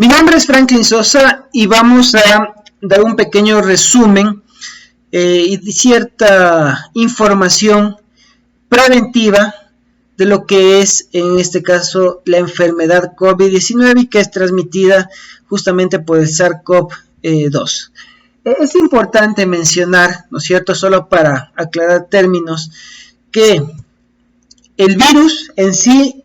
Mi nombre es Franklin Sosa y vamos a dar un pequeño resumen y cierta información preventiva de lo que es en este caso la enfermedad COVID-19 y que es transmitida justamente por el SARS-CoV-2. Es importante mencionar, ¿no es cierto?, solo para aclarar términos, que el virus en sí,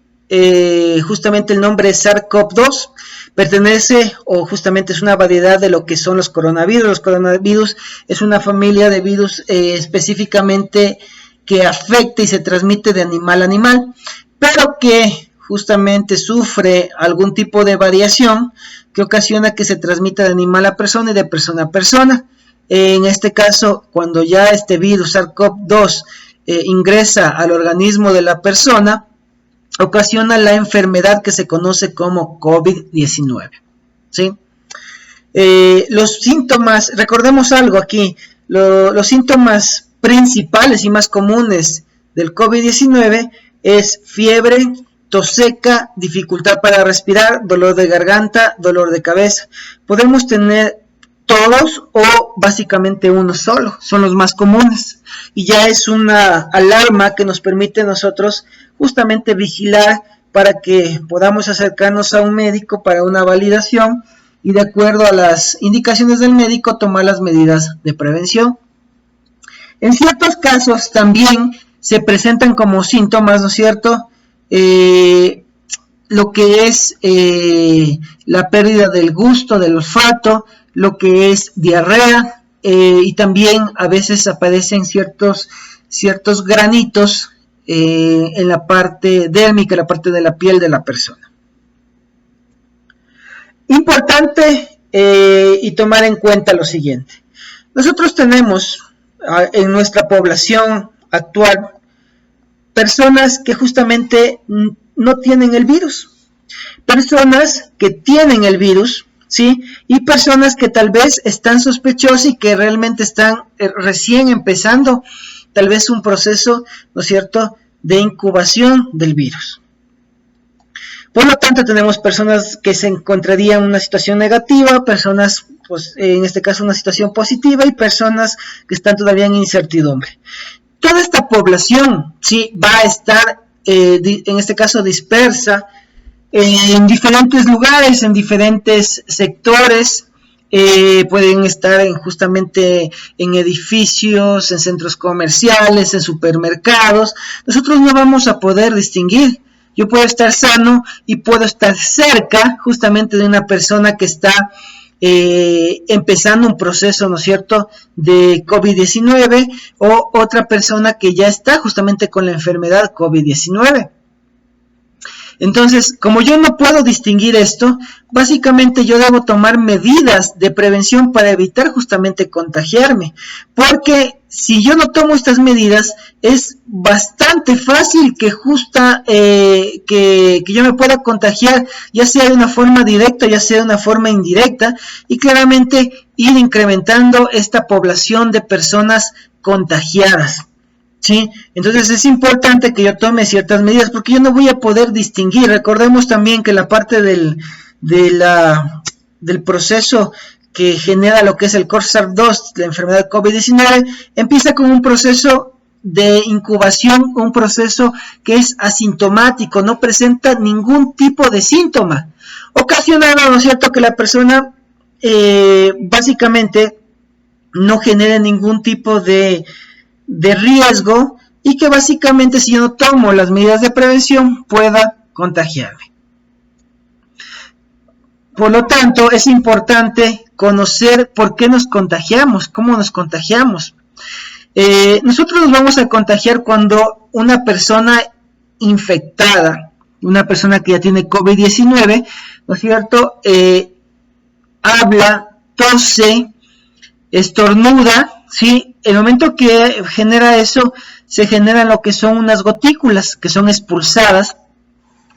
justamente el nombre es SARS-CoV-2, pertenece o justamente es una variedad de lo que son los coronavirus. Los coronavirus es una familia de virus específicamente que afecta y se transmite de animal a animal, pero que justamente sufre algún tipo de variación que ocasiona que se transmita de animal a persona y de persona a persona. En este caso, cuando ya este virus SARS-CoV-2 ingresa al organismo de la persona, ocasiona la enfermedad que se conoce como COVID-19, ¿sí? Los síntomas, recordemos algo aquí, los síntomas principales y más comunes del COVID-19 es fiebre, tos seca, dificultad para respirar, dolor de garganta, dolor de cabeza. Podemos tener todos o básicamente uno solo, son los más comunes, y ya es una alarma que nos permite a nosotros justamente vigilar para que podamos acercarnos a un médico para una validación y de acuerdo a las indicaciones del médico tomar las medidas de prevención. En ciertos casos también se presentan como síntomas, ¿no es cierto?, lo que es la pérdida del gusto, del olfato, lo que es diarrea, y también a veces aparecen ciertos granitos en la parte dérmica, en la parte de la piel de la persona. Importante y tomar en cuenta lo siguiente. Nosotros tenemos en nuestra población actual personas que justamente no tienen el virus, personas que tienen el virus, ¿sí? Y personas que tal vez están sospechosas y que realmente están recién empezando tal vez un proceso, ¿no es cierto?, de incubación del virus. Por lo tanto, tenemos personas que se encontrarían en una situación negativa, personas, pues en este caso una situación positiva y personas que están todavía en incertidumbre. Toda esta población, sí, va a estar, en este caso, dispersa en diferentes lugares, en diferentes sectores. Pueden estar justamente en edificios, en centros comerciales, en supermercados. Nosotros no vamos a poder distinguir. Yo puedo estar sano y puedo estar cerca justamente de una persona que está empezando un proceso, ¿no es cierto?, de COVID-19 o otra persona que ya está justamente con la enfermedad COVID-19. Entonces, como yo no puedo distinguir esto, básicamente yo debo tomar medidas de prevención para evitar justamente contagiarme, porque si yo no tomo estas medidas, es bastante fácil que que yo me pueda contagiar, ya sea de una forma directa, ya sea de una forma indirecta, y claramente ir incrementando esta población de personas contagiadas. ¿Sí? Entonces es importante que yo tome ciertas medidas porque yo no voy a poder distinguir. Recordemos también que la parte del proceso que genera lo que es el SARS-CoV-2, la enfermedad COVID-19, empieza con un proceso de incubación, un proceso que es asintomático, no presenta ningún tipo de síntoma, ocasionando, ¿no es cierto?, que la persona básicamente no genere ningún tipo de riesgo y que básicamente si yo no tomo las medidas de prevención pueda contagiarme. Por lo tanto, es importante conocer por qué nos contagiamos, cómo nos contagiamos. Nosotros nos vamos a contagiar cuando una persona infectada, una persona que ya tiene COVID-19, ¿no es cierto?, habla, tose, estornuda, ¿sí? El momento que genera eso, se generan lo que son unas gotículas que son expulsadas,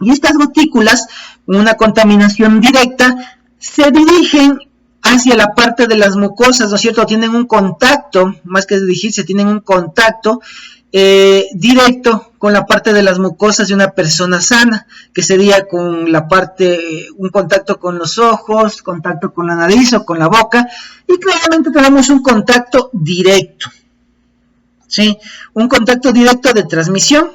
y estas gotículas, una contaminación directa, se dirigen hacia la parte de las mucosas, ¿no es cierto? Tienen un contacto, más que dirigirse, tienen un contacto directo con la parte de las mucosas de una persona sana, que sería con la parte, un contacto con los ojos, contacto con la nariz o con la boca, y claramente tenemos un contacto directo, ¿sí? Un contacto directo de transmisión.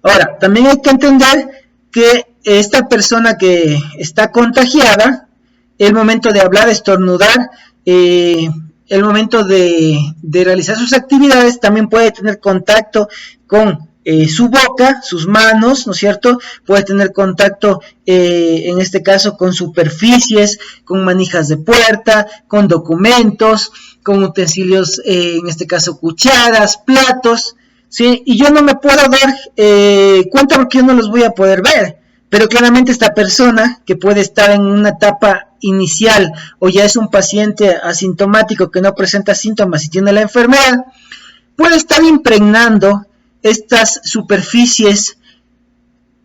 Ahora, también hay que entender que esta persona que está contagiada, el momento de hablar, estornudar, el momento de realizar sus actividades, también puede tener contacto con su boca, sus manos, ¿no es cierto? Puede tener contacto, en este caso, con superficies, con manijas de puerta, con documentos, con utensilios, en este caso, cucharas, platos, ¿sí? Y yo no me puedo dar cuenta porque yo no los voy a poder ver. Pero claramente esta persona que puede estar en una etapa inicial o ya es un paciente asintomático que no presenta síntomas y tiene la enfermedad, puede estar impregnando estas superficies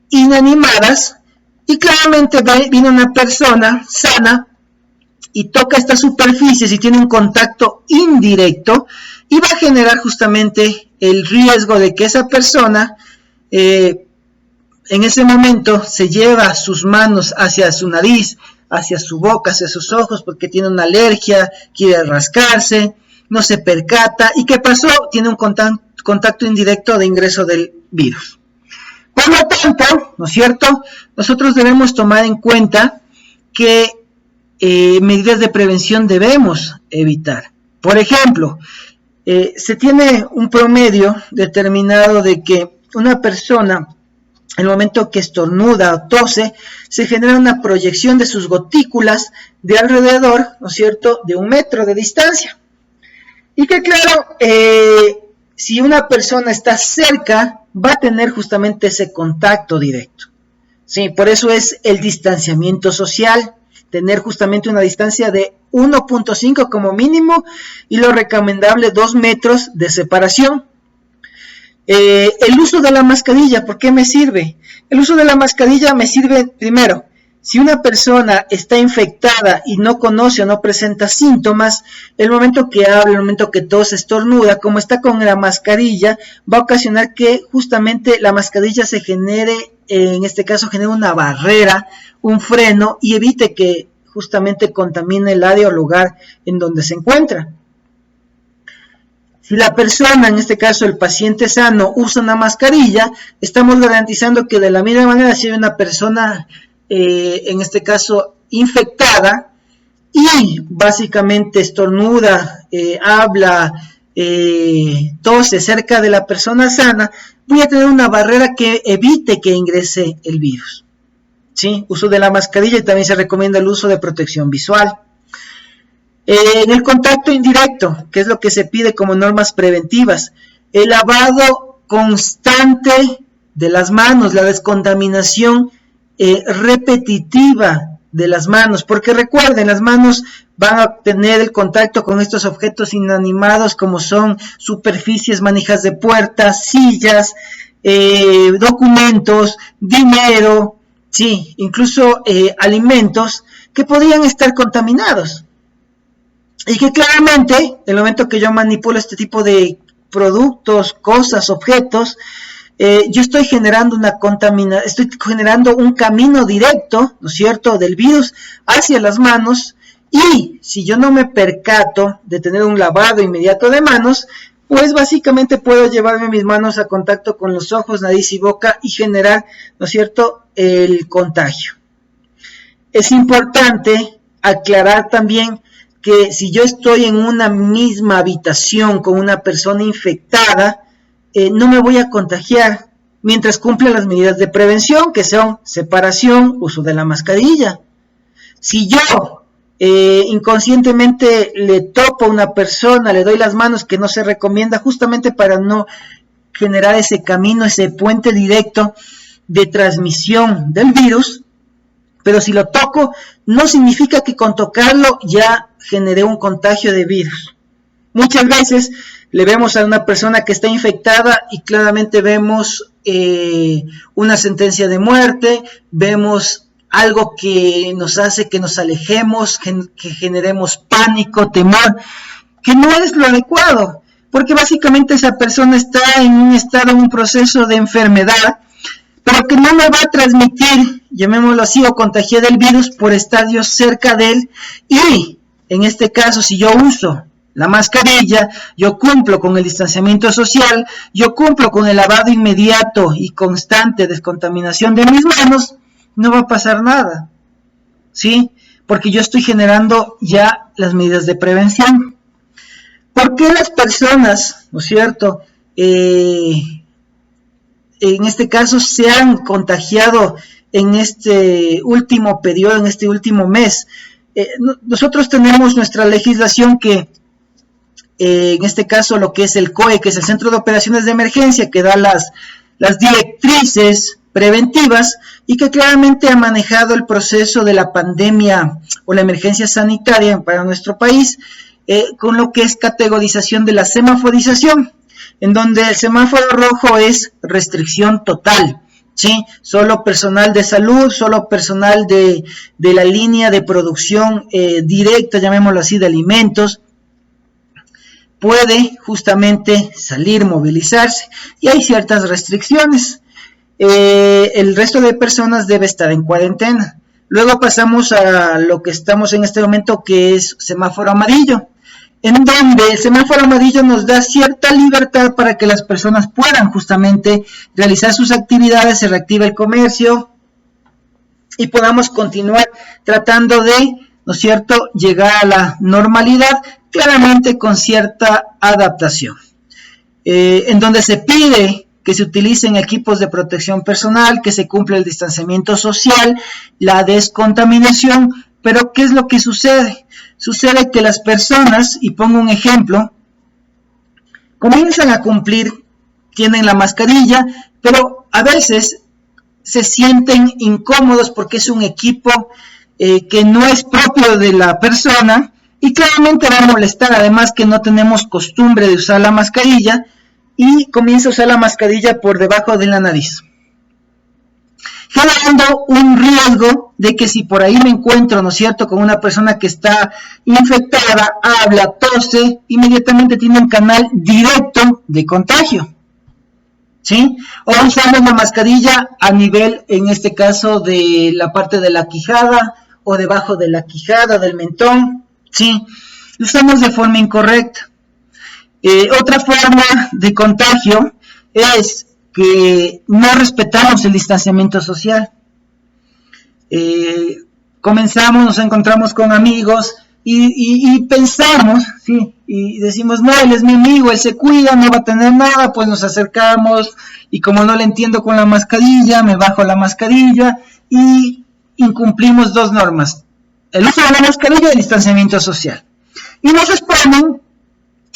inanimadas y claramente viene una persona sana y toca estas superficies y tiene un contacto indirecto y va a generar justamente el riesgo de que esa persona en ese momento se lleva sus manos hacia su nariz, hacia su boca, hacia sus ojos, porque tiene una alergia, quiere rascarse, no se percata. ¿Y qué pasó? Tiene un contacto indirecto de ingreso del virus. Por lo tanto, ¿no es cierto? Nosotros debemos tomar en cuenta que medidas de prevención debemos evitar. Por ejemplo, se tiene un promedio determinado de que una persona, en el momento que estornuda o tose, se genera una proyección de sus gotículas de alrededor, ¿no es cierto?, de 1 metro de distancia. Y que claro, si una persona está cerca, va a tener justamente ese contacto directo. Sí, por eso es el distanciamiento social, tener justamente una distancia de 1.5 como mínimo y lo recomendable 2 metros de separación. El uso de la mascarilla, ¿por qué me sirve? El uso de la mascarilla me sirve primero, si una persona está infectada y no conoce o no presenta síntomas, el momento que habla, el momento que tose, estornuda, como está con la mascarilla, va a ocasionar que justamente la mascarilla se genere, en este caso genere una barrera, un freno y evite que justamente contamine el área o lugar en donde se encuentra. Si la persona, en este caso el paciente sano, usa una mascarilla, estamos garantizando que de la misma manera si hay una persona, en este caso infectada, y básicamente estornuda, habla, tose cerca de la persona sana, voy a tener una barrera que evite que ingrese el virus. ¿Sí? Uso de la mascarilla y también se recomienda el uso de protección visual. En el contacto indirecto, que es lo que se pide como normas preventivas, el lavado constante de las manos, la descontaminación repetitiva de las manos, porque recuerden, las manos van a tener el contacto con estos objetos inanimados como son superficies, manijas de puertas, sillas, documentos, dinero, sí, incluso alimentos que podrían estar contaminados. Y que claramente, en el momento que yo manipulo este tipo de productos, cosas, objetos, yo estoy generando una contaminación, estoy generando un camino directo, ¿no es cierto?, del virus hacia las manos, y si yo no me percato de tener un lavado inmediato de manos, pues básicamente puedo llevarme mis manos a contacto con los ojos, nariz y boca y generar, ¿no es cierto?, el contagio. Es importante aclarar también que si yo estoy en una misma habitación con una persona infectada, no me voy a contagiar mientras cumpla las medidas de prevención, que son separación, uso de la mascarilla. Si yo inconscientemente le topo a una persona, le doy las manos, que no se recomienda justamente para no generar ese camino, ese puente directo de transmisión del virus, pero si lo toco, no significa que con tocarlo ya generé un contagio de virus. Muchas veces le vemos a una persona que está infectada y claramente vemos una sentencia de muerte, vemos algo que nos hace que nos alejemos, que generemos pánico, temor, que no es lo adecuado, porque básicamente esa persona está en un estado, en un proceso de enfermedad, pero que no me va a transmitir, llamémoslo así, o contagiar el virus por estar yo cerca de él. Y en este caso, si yo uso la mascarilla, yo cumplo con el distanciamiento social, yo cumplo con el lavado inmediato y constante descontaminación de mis manos, no va a pasar nada, ¿sí? Porque yo estoy generando ya las medidas de prevención. ¿Por qué las personas, ¿no es cierto?, en este caso se han contagiado en este último periodo, en este último mes? Nosotros tenemos nuestra legislación que, en este caso, lo que es el COE, que es el Centro de Operaciones de Emergencia, que da las directrices preventivas y que claramente ha manejado el proceso de la pandemia o la emergencia sanitaria para nuestro país, con lo que es categorización de la semaforización, en donde el semáforo rojo es restricción total, ¿sí? Solo personal de salud, solo personal de la línea de producción directa, llamémoslo así, de alimentos, puede justamente salir, movilizarse, y hay ciertas restricciones. El resto de personas debe estar en cuarentena. Luego pasamos a lo que estamos en este momento, que es semáforo amarillo, en donde el semáforo amarillo nos da cierta libertad para que las personas puedan justamente realizar sus actividades, se reactiva el comercio y podamos continuar tratando de, ¿no es cierto?, llegar a la normalidad, claramente con cierta adaptación, en donde se pide que se utilicen equipos de protección personal, que se cumpla el distanciamiento social, la descontaminación. Pero ¿qué es lo que sucede? Sucede que las personas, y pongo un ejemplo, comienzan a cumplir, tienen la mascarilla, pero a veces se sienten incómodos porque es un equipo que no es propio de la persona y claramente va a molestar. Además que no tenemos costumbre de usar la mascarilla y comienza a usar la mascarilla por debajo de la nariz, generando un riesgo de que si por ahí me encuentro, ¿no es cierto?, con una persona que está infectada, habla, tose, inmediatamente tiene un canal directo de contagio, ¿sí? O usamos la mascarilla a nivel, en este caso, de la parte de la quijada o debajo de la quijada, del mentón, ¿sí? Lo usamos de forma incorrecta. Otra forma de contagio es que no respetamos el distanciamiento social. Comenzamos, nos encontramos con amigos y pensamos, ¿sí?, y decimos, no, él es mi amigo, él se cuida, no va a tener nada, pues nos acercamos y como no le entiendo con la mascarilla, me bajo la mascarilla y incumplimos dos normas: el uso de la mascarilla y el distanciamiento social, y nos exponen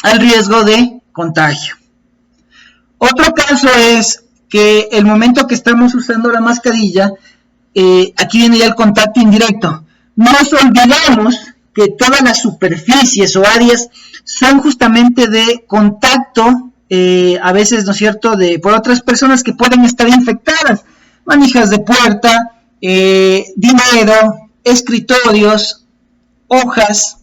al riesgo de contagio. Otro caso es que el momento que estamos usando la mascarilla, aquí viene ya el contacto indirecto. Nos olvidamos que todas las superficies o áreas son justamente de contacto, a veces, ¿no es cierto?, por otras personas que pueden estar infectadas. Manijas de puerta, dinero, escritorios, hojas.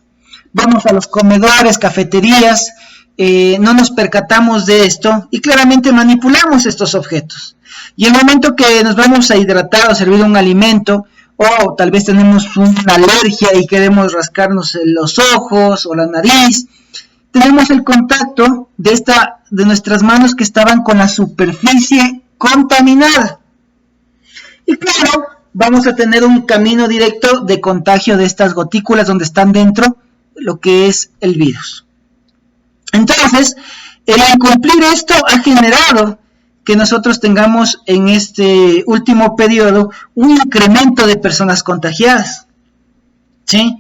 Vamos a los comedores, cafeterías, no nos percatamos de esto y claramente manipulamos estos objetos. Y el momento que nos vamos a hidratar o servir un alimento, o tal vez tenemos una alergia y queremos rascarnos los ojos o la nariz, tenemos el contacto de nuestras manos que estaban con la superficie contaminada. Y claro, vamos a tener un camino directo de contagio de estas gotículas donde están dentro lo que es el virus. Entonces, el incumplir esto ha generado que nosotros tengamos en este último periodo un incremento de personas contagiadas, ¿sí?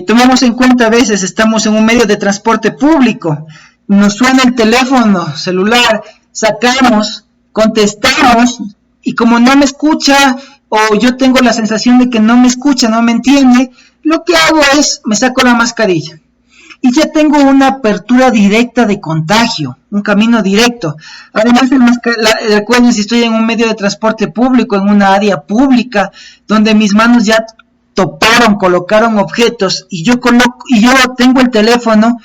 Tomemos en cuenta, a veces estamos en un medio de transporte público, nos suena el teléfono celular, sacamos, contestamos, y como no me escucha, o yo tengo la sensación de que no me escucha, no me entiende, lo que hago es, me saco la mascarilla. Y ya tengo una apertura directa de contagio, un camino directo. Además, recuerden, si estoy en un medio de transporte público, en una área pública, donde mis manos ya toparon, colocaron objetos, y yo tengo el teléfono,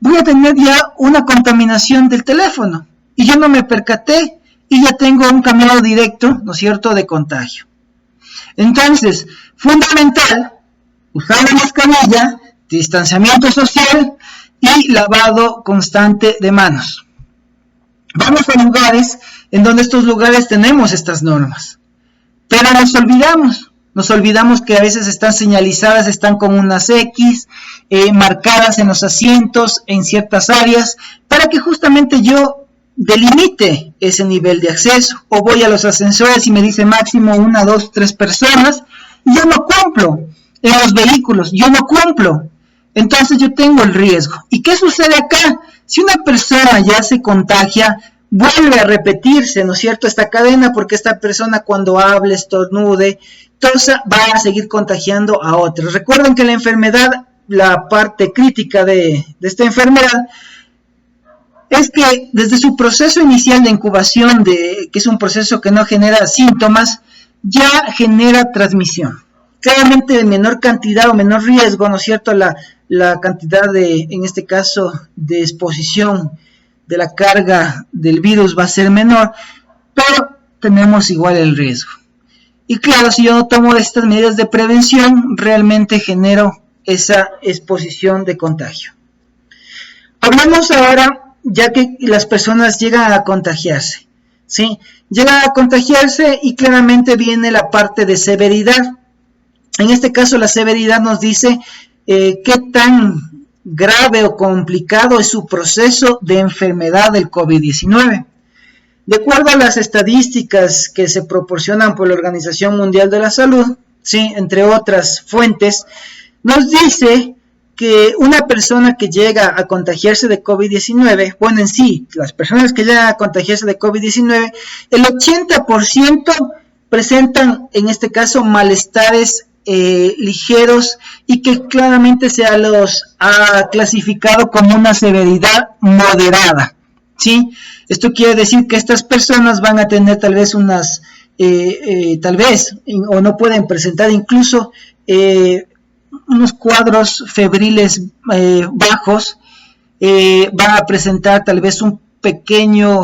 voy a tener ya una contaminación del teléfono y yo no me percaté y ya tengo un camino directo, ¿no es cierto?, de contagio. Entonces, fundamental, usar la mascarilla, distanciamiento social y lavado constante de manos. Vamos a lugares en donde estos lugares tenemos estas normas, pero nos olvidamos que a veces están señalizadas, están con unas X, marcadas en los asientos, en ciertas áreas, para que justamente yo delimite ese nivel de acceso. O voy a los ascensores y me dice máximo 1, 2, 3 personas, y yo no cumplo. En los vehículos, yo no cumplo. Entonces yo tengo el riesgo. ¿Y qué sucede acá? Si una persona ya se contagia, vuelve a repetirse, ¿no es cierto?, esta cadena, porque esta persona cuando hable, estornude, entonces va a seguir contagiando a otros. Recuerden que la enfermedad, la parte crítica de esta enfermedad, es que desde su proceso inicial de incubación, que es un proceso que no genera síntomas, ya genera transmisión. Claramente de menor cantidad o menor riesgo, ¿no es cierto?, la cantidad de, en este caso, de exposición de la carga del virus va a ser menor, pero tenemos igual el riesgo. Y claro, si yo no tomo estas medidas de prevención, realmente genero esa exposición de contagio. Hablamos ahora, ya que las personas llegan a contagiarse, ¿sí? Llegan a contagiarse y claramente viene la parte de severidad. En este caso, la severidad nos dice qué tan grave o complicado es su proceso de enfermedad del COVID-19. De acuerdo a las estadísticas que se proporcionan por la Organización Mundial de la Salud, ¿sí?, entre otras fuentes, nos dice que una persona que llega a contagiarse de COVID-19, bueno, en sí, las personas que llegan a contagiarse de COVID-19, el 80% presentan, en este caso, malestares ligeros y que claramente se los ha clasificado como una severidad moderada, ¿sí? Esto quiere decir que estas personas van a tener tal vez o no pueden presentar incluso unos cuadros febriles bajos, van a presentar tal vez un pequeño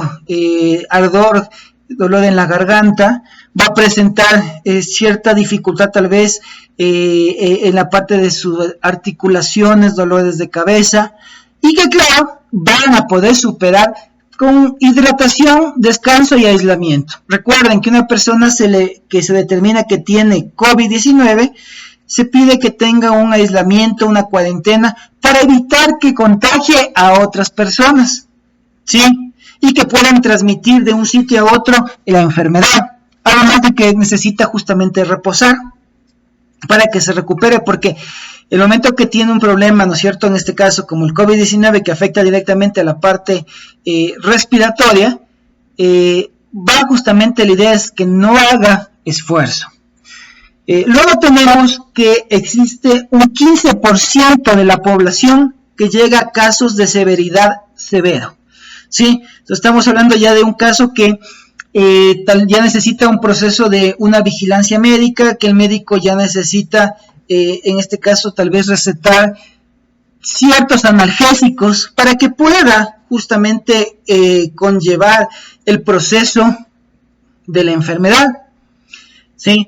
ardor, dolor en la garganta, va a presentar cierta dificultad tal vez en la parte de sus articulaciones, dolores de cabeza, y que claro, van a poder superar con hidratación, descanso y aislamiento. Recuerden que una persona que se determina que tiene COVID-19, se pide que tenga un aislamiento, una cuarentena, para evitar que contagie a otras personas, ¿sí?, y que puedan transmitir de un sitio a otro la enfermedad, además de que necesita justamente reposar para que se recupere, porque el momento que tiene un problema, ¿no es cierto?, en este caso como el COVID-19, que afecta directamente a la parte respiratoria, va justamente, la idea es que no haga esfuerzo. Luego tenemos que existe un 15% de la población que llega a casos de severidad severo, ¿sí? Entonces estamos hablando ya de un caso que ya necesita un proceso de una vigilancia médica, que el médico ya necesita, en este caso tal vez recetar ciertos analgésicos para que pueda justamente conllevar el proceso de la enfermedad, ¿sí?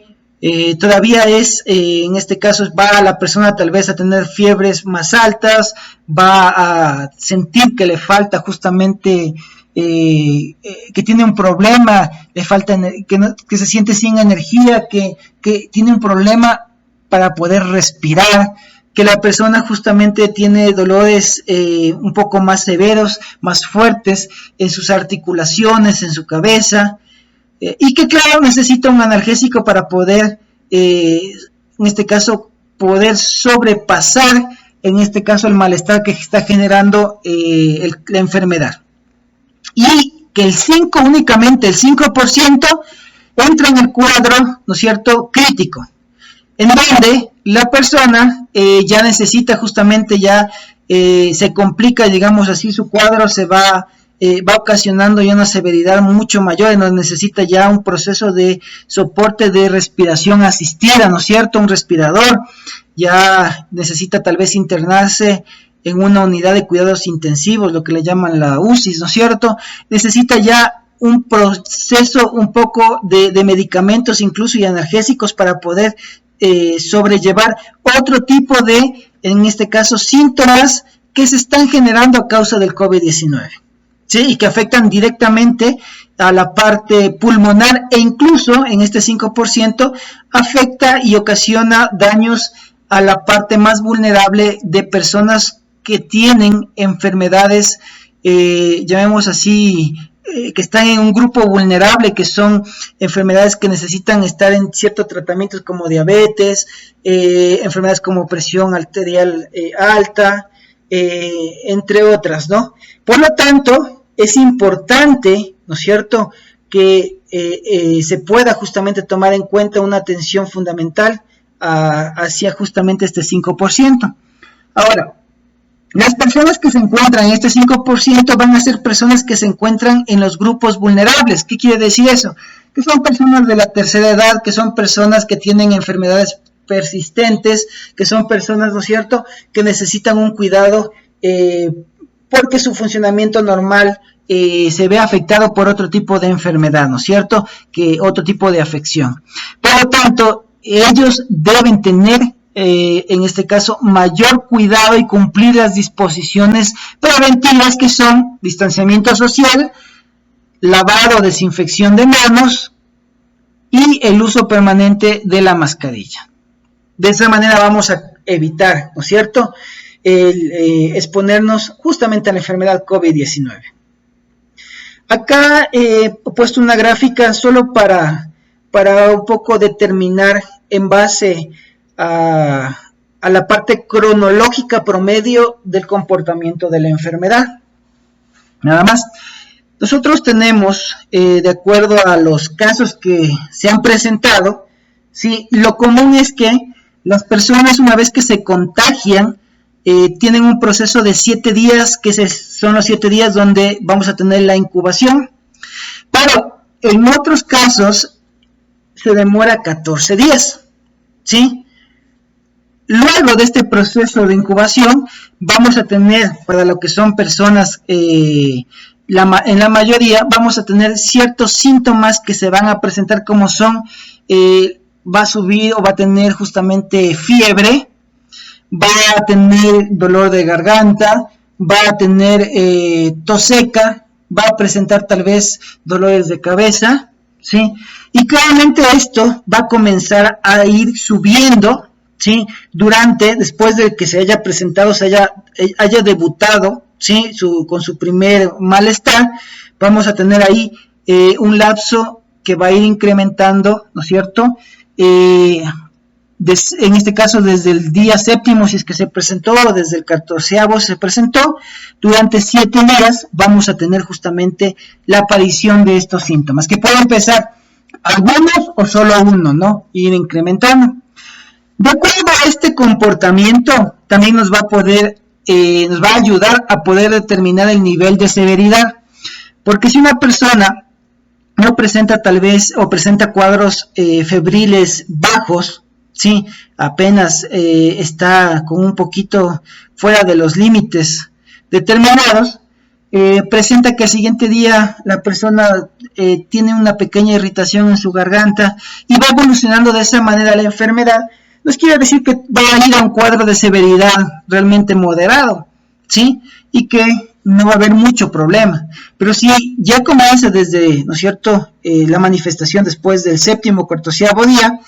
Todavía en este caso va la persona tal vez a tener fiebres más altas, va a sentir que le falta justamente, que tiene un problema, le falta, que se siente sin energía, que tiene un problema para poder respirar, que la persona justamente tiene dolores un poco más severos, más fuertes en sus articulaciones, en su cabeza, y que claro, necesita un analgésico para poder, en este caso, poder sobrepasar, en este caso, el malestar que está generando la enfermedad. Y que únicamente el 5% entra en el cuadro, ¿no es cierto?, crítico, en donde la persona ya necesita justamente, se complica, digamos así, su cuadro se va ocasionando ya una severidad mucho mayor, y nos necesita ya un proceso de soporte de respiración asistida, ¿no es cierto?, un respirador, ya necesita tal vez internarse en una unidad de cuidados intensivos, lo que le llaman la UCI, ¿no es cierto? Necesita ya un proceso un poco de medicamentos incluso y analgésicos para poder sobrellevar otro tipo de, en este caso, síntomas que se están generando a causa del COVID-19, ¿sí? Y que afectan directamente a la parte pulmonar e incluso en este 5% afecta y ocasiona daños a la parte más vulnerable de personas que tienen enfermedades, llamemos así, que están en un grupo vulnerable, que son enfermedades que necesitan estar en ciertos tratamientos como diabetes, enfermedades como presión arterial alta, entre otras, ¿no? Por lo tanto, es importante, ¿no es cierto?, que se pueda justamente tomar en cuenta una atención fundamental hacia justamente este 5%. Ahora, las personas que se encuentran en este 5% van a ser personas que se encuentran en los grupos vulnerables. ¿Qué quiere decir eso? Que son personas de la tercera edad, que son personas que tienen enfermedades persistentes, que son personas, ¿no es cierto?, que necesitan un cuidado porque su funcionamiento normal se ve afectado por otro tipo de enfermedad, ¿no es cierto?, que otro tipo de afección. Por lo tanto, ellos deben tener en este caso mayor cuidado y cumplir las disposiciones preventivas, que son distanciamiento social, lavado o desinfección de manos y el uso permanente de la mascarilla. De esa manera vamos a evitar, ¿no es cierto?, exponernos justamente a la enfermedad COVID-19. Acá he puesto una gráfica solo para un poco determinar en base a la parte cronológica promedio del comportamiento de la enfermedad. Nada más. Nosotros tenemos, de acuerdo a los casos que se han presentado, ¿sí?, lo común es que las personas, una vez que se contagian, tienen un proceso de 7 días, que son los 7 días donde vamos a tener la incubación, pero en otros casos se demora 14 días, ¿sí? Luego de este proceso de incubación, vamos a tener, para lo que son personas, en la mayoría, vamos a tener ciertos síntomas que se van a presentar, como son, va a subir o va a tener justamente fiebre, va a tener dolor de garganta, va a tener tos seca, va a presentar tal vez dolores de cabeza, ¿sí? Y claramente esto va a comenzar a ir subiendo, ¿sí?, después de que se haya presentado, haya debutado, ¿sí?, con su primer malestar. Vamos a tener ahí un lapso que va a ir incrementando, ¿no es cierto?, en este caso desde el día 7º, si es que se presentó, o desde el 14º se presentó, durante 7 días vamos a tener justamente la aparición de estos síntomas, que pueden empezar algunos o solo uno, ¿no?, ir incrementando. De acuerdo a este comportamiento, también nos va a ayudar a poder determinar el nivel de severidad, porque si una persona no presenta tal vez, o presenta cuadros febriles bajos, sí, apenas está con un poquito fuera de los límites determinados, presenta que al siguiente día la persona tiene una pequeña irritación en su garganta y va evolucionando de esa manera la enfermedad, nos quiere decir que va a ir a un cuadro de severidad realmente moderado, ¿sí? Y que no va a haber mucho problema. Pero si ya comienza desde, ¿no es cierto?, la manifestación después del 7º, 14º día,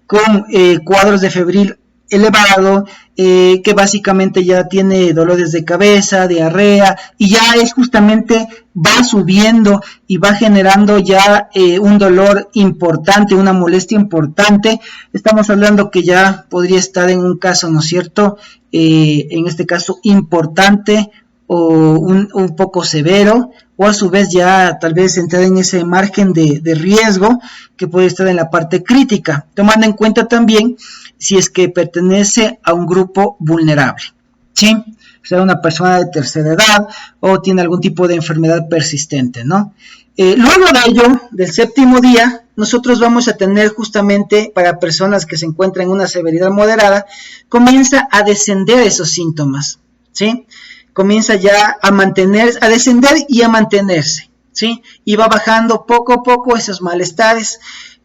con cuadros de febril elevado, que básicamente ya tiene dolores de cabeza, diarrea, y ya es justamente, va subiendo y va generando ya un dolor importante, una molestia importante. Estamos hablando que ya podría estar en un caso, ¿no es cierto?, en este caso importante, o un poco severo, o a su vez ya tal vez entrar en ese margen de riesgo que puede estar en la parte crítica, tomando en cuenta también si es que pertenece a un grupo vulnerable, ¿sí? Sea una persona de tercera edad o tiene algún tipo de enfermedad persistente, ¿no? Luego de ello, del 7º día, nosotros vamos a tener justamente para personas que se encuentran en una severidad moderada, comienza a descender esos síntomas, ¿sí? Comienza ya a descender y a mantenerse, ¿sí? Y va bajando poco a poco esos malestares,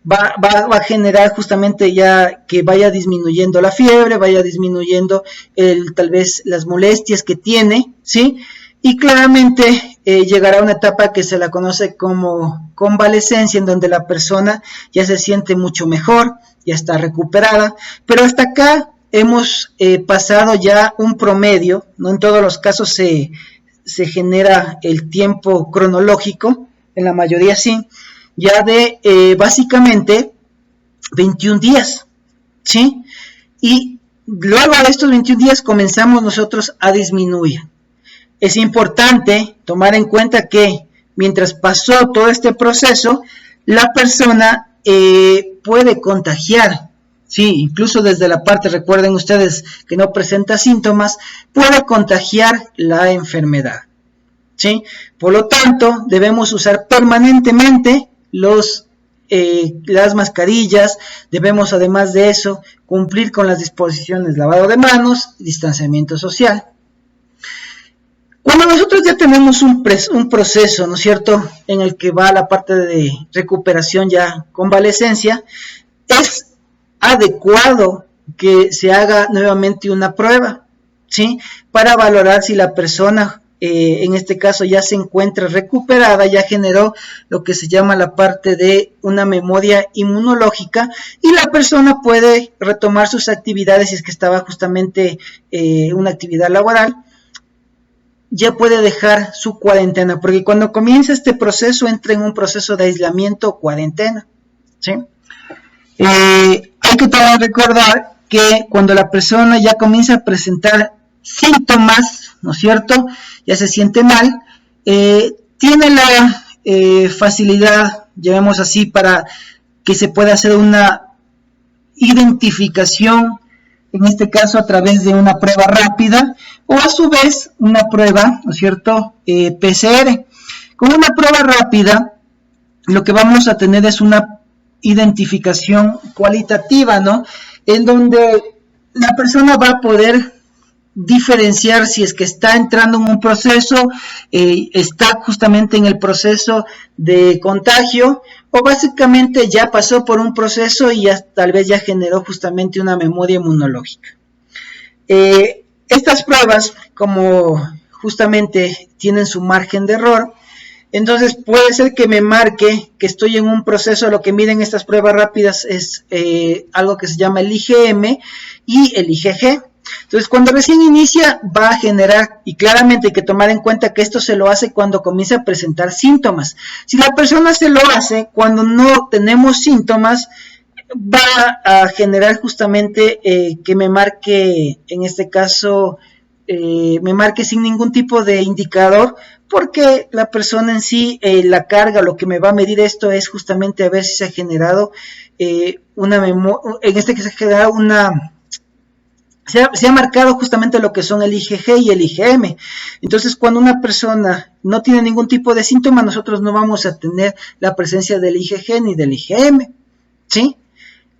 va a generar justamente ya que vaya disminuyendo la fiebre, vaya disminuyendo tal vez las molestias que tiene, ¿sí? Y claramente llegará a una etapa que se la conoce como convalescencia, en donde la persona ya se siente mucho mejor, ya está recuperada, pero hasta acá hemos pasado ya un promedio, no en todos los casos se genera el tiempo cronológico, en la mayoría sí, ya de básicamente 21 días, ¿sí? Y luego de estos 21 días comenzamos nosotros a disminuir. Es importante tomar en cuenta que mientras pasó todo este proceso, la persona puede contagiar, sí, incluso desde la parte, recuerden ustedes que no presenta síntomas, puede contagiar la enfermedad, ¿sí? Por lo tanto, debemos usar permanentemente las mascarillas, debemos además de eso cumplir con las disposiciones lavado de manos, distanciamiento social. Cuando nosotros ya tenemos un proceso, ¿no es cierto?, en el que va la parte de recuperación ya convalescencia, es adecuado que se haga nuevamente una prueba, ¿sí?, para valorar si la persona, en este caso, ya se encuentra recuperada, ya generó lo que se llama la parte de una memoria inmunológica, y la persona puede retomar sus actividades si es que estaba justamente una actividad laboral, ya puede dejar su cuarentena, porque cuando comienza este proceso entra en un proceso de aislamiento o cuarentena, ¿sí? Hay que también recordar que cuando la persona ya comienza a presentar síntomas, ¿no es cierto?, ya se siente mal, tiene la facilidad, llamemos así, para que se pueda hacer una identificación, en este caso a través de una prueba rápida, o a su vez una prueba, ¿no es cierto?, PCR. Con una prueba rápida, lo que vamos a tener es una identificación cualitativa, ¿no?, en donde la persona va a poder diferenciar si es que está entrando en un proceso, está justamente en el proceso de contagio, o básicamente ya pasó por un proceso y ya, tal vez ya generó justamente una memoria inmunológica. Estas pruebas, como justamente tienen su margen de error, entonces puede ser que me marque que estoy en un proceso. Lo que miden estas pruebas rápidas es algo que se llama el IgM y el IgG. Entonces, cuando recién inicia, va a generar, y claramente hay que tomar en cuenta que esto se lo hace cuando comienza a presentar síntomas. Si la persona se lo hace cuando no tenemos síntomas, va a generar justamente que me marque, en este caso, me marque sin ningún tipo de indicador, porque la persona en sí, la carga, lo que me va a medir esto es justamente a ver si se ha generado una memoria, en este que se ha generado una... Se ha marcado justamente lo que son el IgG y el IgM. Entonces, cuando una persona no tiene ningún tipo de síntoma, nosotros no vamos a tener la presencia del IgG ni del IgM, ¿sí?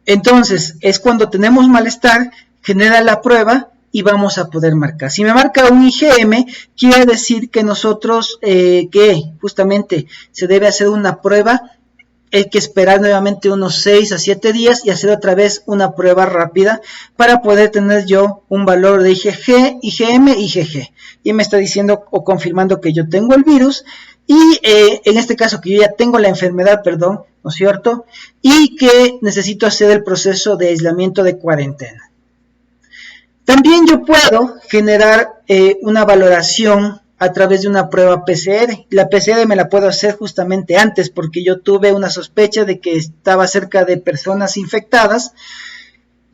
Entonces, es cuando tenemos malestar, genera la prueba y vamos a poder marcar. Si me marca un IgM, quiere decir que nosotros, que justamente se debe hacer una prueba. Hay que esperar nuevamente unos 6 a 7 días y hacer otra vez una prueba rápida para poder tener yo un valor de IgG, IgM, IgG. Y me está diciendo o confirmando que yo tengo el virus y en este caso que yo ya tengo la enfermedad, perdón, ¿no es cierto? Y que necesito hacer el proceso de aislamiento de cuarentena. También yo puedo generar una valoración a través de una prueba PCR. La PCR me la puedo hacer justamente antes porque yo tuve una sospecha de que estaba cerca de personas infectadas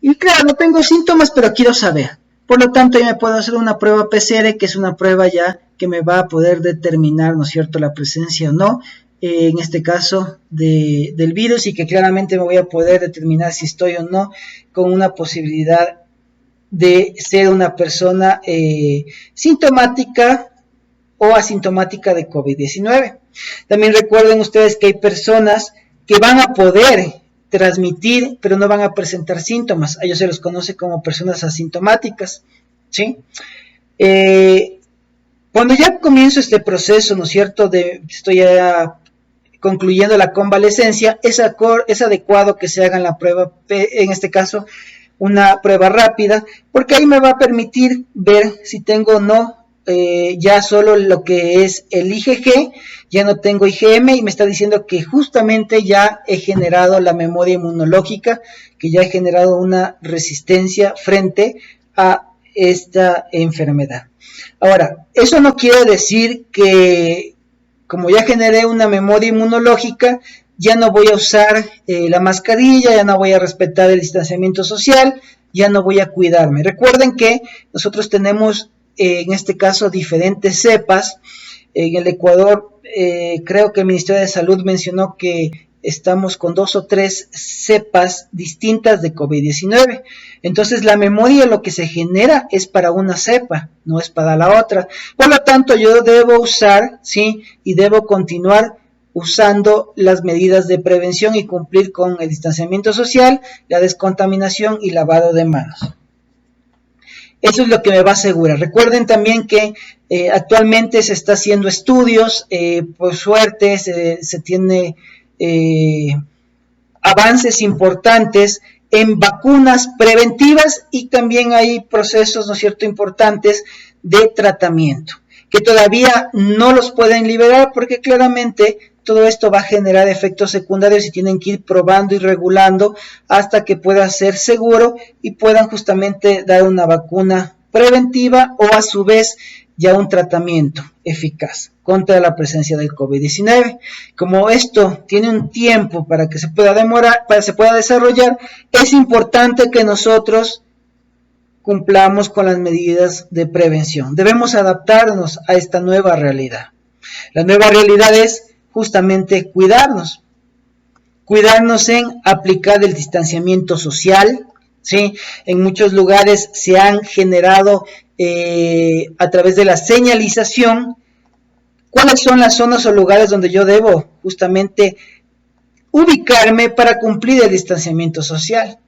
y claro, no tengo síntomas, pero quiero saber. Por lo tanto, yo me puedo hacer una prueba PCR, que es una prueba ya que me va a poder determinar, ¿no es cierto?, la presencia o no, en este caso del virus, y que claramente me voy a poder determinar si estoy o no con una posibilidad de ser una persona sintomática o asintomática de COVID-19. También recuerden ustedes que hay personas que van a poder transmitir, pero no van a presentar síntomas. A ellos se los conoce como personas asintomáticas, ¿sí? Cuando ya comienzo este proceso, ¿no es cierto?, estoy ya concluyendo la convalecencia, es adecuado que se haga la prueba, en este caso, una prueba rápida, porque ahí me va a permitir ver si tengo o no ya solo lo que es el IgG, ya no tengo IgM, y me está diciendo que justamente ya he generado la memoria inmunológica, que ya he generado una resistencia frente a esta enfermedad. Ahora, eso no quiere decir que, como ya generé una memoria inmunológica, ya no voy a usar la mascarilla, ya no voy a respetar el distanciamiento social, ya no voy a cuidarme. Recuerden que nosotros tenemos, en este caso, diferentes cepas. En el Ecuador, creo que el Ministerio de Salud mencionó que estamos con 2 o 3 cepas distintas de COVID-19. Entonces, la memoria, lo que se genera es para una cepa, no es para la otra. Por lo tanto, yo debo usar, ¿sí?, y debo continuar usando las medidas de prevención y cumplir con el distanciamiento social, la descontaminación y lavado de manos. Eso es lo que me va a asegurar. Recuerden también que actualmente se está haciendo estudios, por suerte se tiene avances importantes en vacunas preventivas, y también hay procesos, ¿no es cierto?, importantes de tratamiento, que todavía no los pueden liberar porque claramente todo esto va a generar efectos secundarios y tienen que ir probando y regulando hasta que pueda ser seguro y puedan justamente dar una vacuna preventiva o a su vez ya un tratamiento eficaz contra la presencia del COVID-19. Como esto tiene un tiempo para que se pueda demorar, para que se pueda desarrollar, es importante que nosotros cumplamos con las medidas de prevención. Debemos adaptarnos a esta nueva realidad. La nueva realidad es justamente cuidarnos en aplicar el distanciamiento social, ¿sí? En muchos lugares se han generado a través de la señalización cuáles son las zonas o lugares donde yo debo justamente ubicarme para cumplir el distanciamiento social,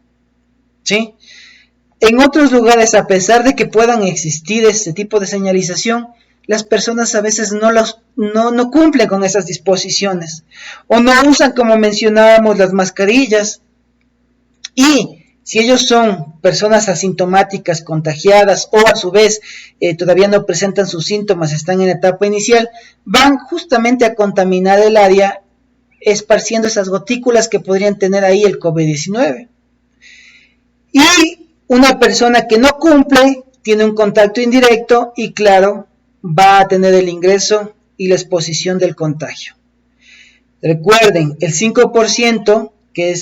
¿sí? En otros lugares, a pesar de que puedan existir este tipo de señalización, las personas a veces no cumplen con esas disposiciones o no usan, como mencionábamos, las mascarillas. Y si ellos son personas asintomáticas, contagiadas, o a su vez todavía no presentan sus síntomas, están en etapa inicial, van justamente a contaminar el área, esparciendo esas gotículas que podrían tener ahí el COVID-19. Y una persona que no cumple tiene un contacto indirecto y, claro, va a tener el ingreso y la exposición del contagio. Recuerden, el 5% que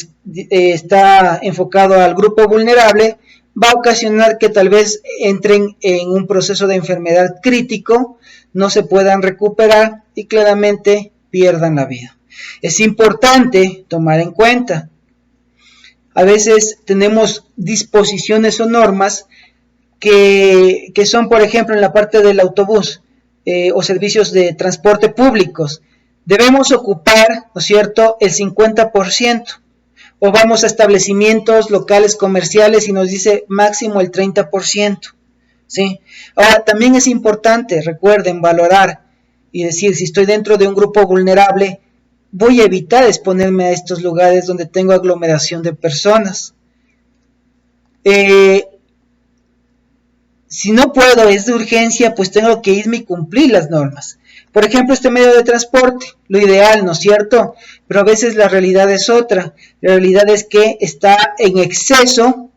está enfocado al grupo vulnerable va a ocasionar que tal vez entren en un proceso de enfermedad crítico, no se puedan recuperar y claramente pierdan la vida. Es importante tomar en cuenta, a veces tenemos disposiciones o normas que son, por ejemplo, en la parte del autobús o servicios de transporte públicos. Debemos ocupar, ¿no es cierto?, el 50%, o vamos a establecimientos locales comerciales y nos dice máximo el 30%, ¿sí? Ahora, también es importante, recuerden, valorar y decir, si estoy dentro de un grupo vulnerable, voy a evitar exponerme a estos lugares donde tengo aglomeración de personas. Si no puedo, es de urgencia, pues tengo que irme y cumplir las normas. Por ejemplo, este medio de transporte, lo ideal, ¿no es cierto? Pero a veces la realidad es otra. La realidad es que está en exceso,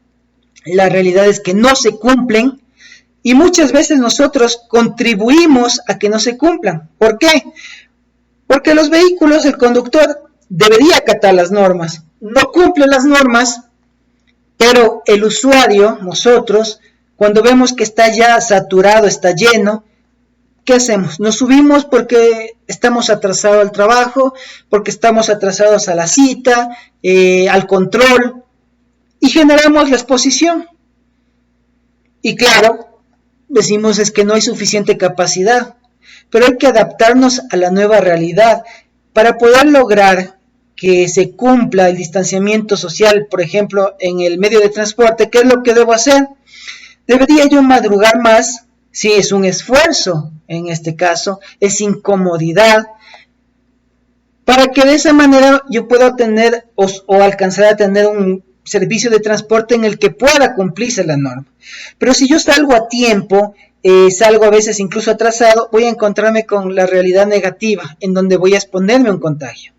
la realidad es que no se cumplen, y muchas veces nosotros contribuimos a que no se cumplan. ¿Por qué? Porque los vehículos, el conductor debería acatar las normas. No cumple las normas, pero el usuario, nosotros, cuando vemos que está ya saturado, está lleno, ¿qué hacemos? Nos subimos porque estamos atrasados al trabajo, porque estamos atrasados a la cita, al control, y generamos la exposición. Y claro, decimos es que no hay suficiente capacidad, pero hay que adaptarnos a la nueva realidad para poder lograr que se cumpla el distanciamiento social. Por ejemplo, en el medio de transporte, ¿qué es lo que debo hacer? Debería yo madrugar más, sí, es un esfuerzo, en este caso, es incomodidad, para que de esa manera yo pueda tener o alcanzar a tener un servicio de transporte en el que pueda cumplirse la norma. Pero si yo salgo a tiempo, salgo a veces incluso atrasado, voy a encontrarme con la realidad negativa, en donde voy a exponerme a un contagio.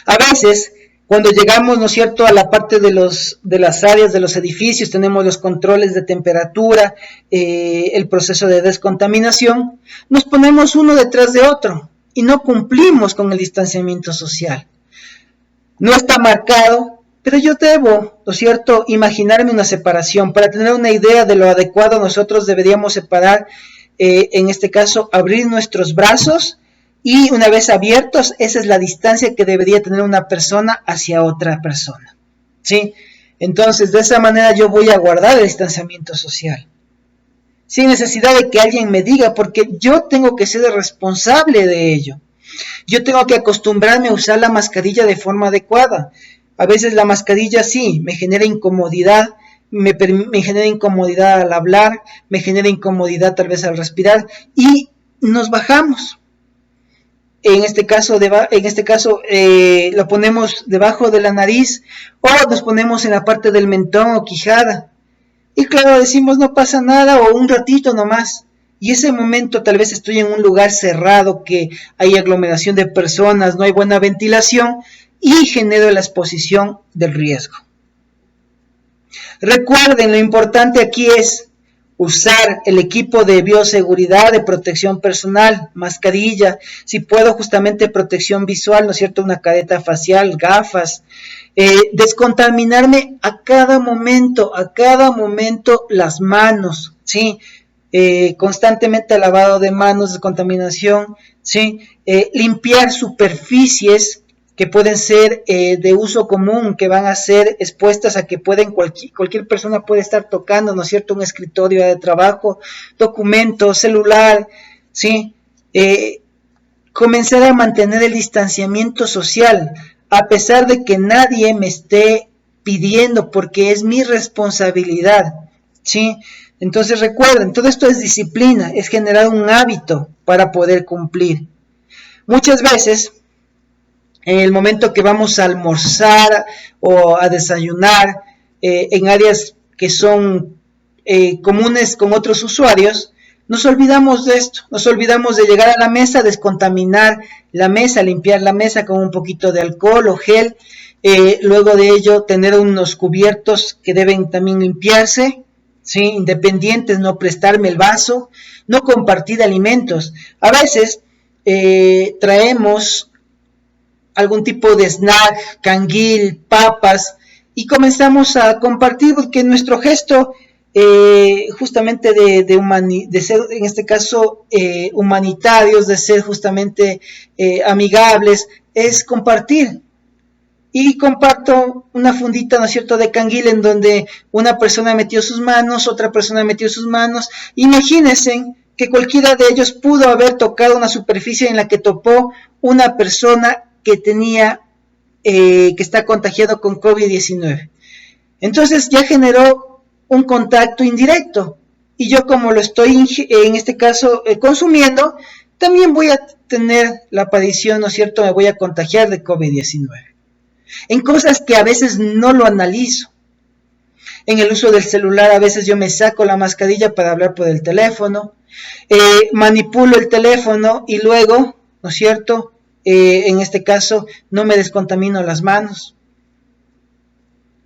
A veces, cuando llegamos, ¿no es cierto?, a la parte de las áreas de los edificios, tenemos los controles de temperatura, el proceso de descontaminación, nos ponemos uno detrás de otro y no cumplimos con el distanciamiento social. No está marcado, pero yo debo, ¿no es cierto?, imaginarme una separación. Para tener una idea de lo adecuado, nosotros deberíamos separar, en este caso, abrir nuestros brazos, y una vez abiertos, esa es la distancia que debería tener una persona hacia otra persona, ¿sí? Entonces, de esa manera yo voy a guardar el distanciamiento social, sin necesidad de que alguien me diga, porque yo tengo que ser el responsable de ello. Yo tengo que acostumbrarme a usar la mascarilla de forma adecuada. A veces la mascarilla sí, me genera incomodidad, me genera incomodidad al hablar, me genera incomodidad tal vez al respirar, y nos bajamos. En este caso lo ponemos debajo de la nariz o nos ponemos en la parte del mentón o quijada. Y claro, decimos no pasa nada o un ratito nomás. Y ese momento tal vez estoy en un lugar cerrado que hay aglomeración de personas, no hay buena ventilación y genero la exposición del riesgo. Recuerden, lo importante aquí es usar el equipo de bioseguridad, de protección personal, mascarilla, si puedo justamente protección visual, ¿no es cierto?, una careta facial, gafas, descontaminarme a cada momento las manos, ¿sí? Constantemente lavado de manos, descontaminación, ¿sí? Limpiar superficies que pueden ser de uso común, que van a ser expuestas a que cualquier persona puede estar tocando, ¿no es cierto?, un escritorio de trabajo, documentos, celular, ¿sí? Comenzar a mantener el distanciamiento social, a pesar de que nadie me esté pidiendo, porque es mi responsabilidad, ¿sí? Entonces recuerden, todo esto es disciplina, es generar un hábito para poder cumplir. Muchas veces, en el momento que vamos a almorzar o a desayunar, en áreas que son comunes con otros usuarios, nos olvidamos de esto, nos olvidamos de llegar a la mesa, descontaminar la mesa, limpiar la mesa con un poquito de alcohol o gel, luego de ello tener unos cubiertos que deben también limpiarse, ¿sí? Independientes, no prestarme el vaso, no compartir alimentos. A veces traemos algún tipo de snack, canguil, papas, y comenzamos a compartir porque nuestro gesto justamente de ser, en este caso, humanitarios, de ser justamente amigables, es compartir. Y comparto una fundita, ¿no es cierto?, de canguil en donde una persona metió sus manos, otra persona metió sus manos. Imagínense que cualquiera de ellos pudo haber tocado una superficie en la que topó una persona que está contagiado con COVID-19. Entonces ya generó un contacto indirecto y yo, como lo estoy en este caso consumiendo, también voy a tener la aparición, ¿no es cierto?, me voy a contagiar de COVID-19. En cosas que a veces no lo analizo. En el uso del celular a veces yo me saco la mascarilla para hablar por el teléfono, manipulo el teléfono y luego, ¿no es cierto?, en este caso no me descontamino las manos